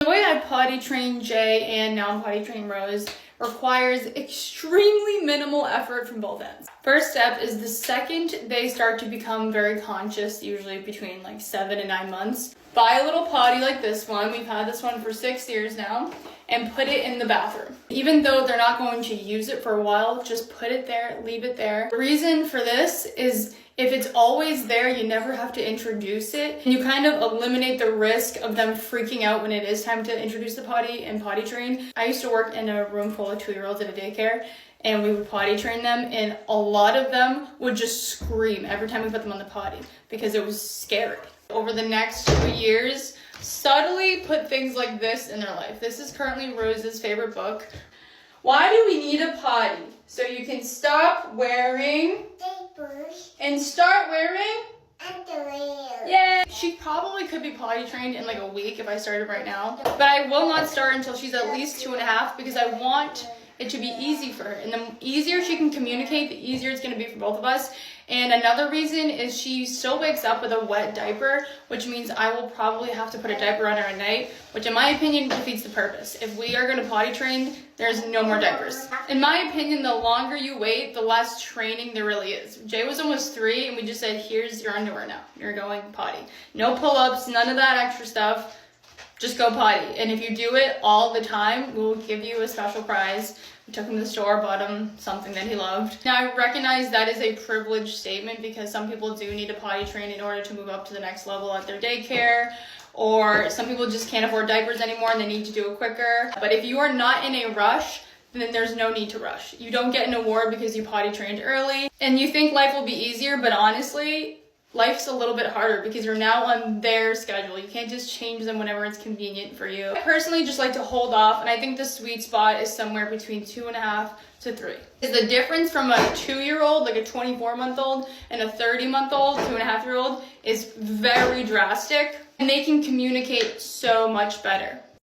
The way I potty train Jay and now I'm potty training Rose requires extremely minimal effort from both ends. First step is the second they start to become very conscious, usually between like 7 and 9 months, buy a little potty like this one. We've had this one for 6 years now, and put it in the bathroom. Even though they're not going to use it for a while, just put it there, leave it there. The reason for this is if it's always there, you never have to introduce it. And you kind of eliminate the risk of them freaking out when it is time to introduce the potty and potty train. I used to work in a room full of 2-year-olds at a daycare, and we would potty train them, and a lot of them would just scream every time we put them on the potty because it was scary. Over the next 2 years, subtly put things like this in their life. This is currently Rose's favorite book. Why do we need a potty? So you can stop wearing diapers and start wearing underwear. Yay! She probably could be potty trained in like a week if I started right now, but I will not start until she's at least 2.5 because I want it to be easy for her. And the easier she can communicate, the easier it's going to be for both of us. And another reason is she still wakes up with a wet diaper, which means I will probably have to put a diaper on her at night, which in my opinion defeats the purpose. If we are going to potty train, there's no more diapers. In my opinion, the longer you wait, the less training there really is. Jay was almost 3 and we just said, here's your underwear now. You're going potty. No pull-ups, none of that extra stuff. Just go potty. And if you do it all the time, we'll give you a special prize. We took him to the store, bought him something that he loved. Now, I recognize that is a privileged statement because some people do need to potty train in order to move up to the next level at their daycare, or some people just can't afford diapers anymore and they need to do it quicker. But if you are not in a rush, then there's no need to rush. You don't get an award because you potty trained early. And you think life will be easier, but honestly, life's a little bit harder because you're now on their schedule. You can't just change them whenever it's convenient for you. I personally just like to hold off, and I think the sweet spot is somewhere between 2.5 to 3. Is the difference from a 2-year-old, like a 24-month-old, and a 30-month-old, 2.5-year-old is very drastic, and they can communicate so much better.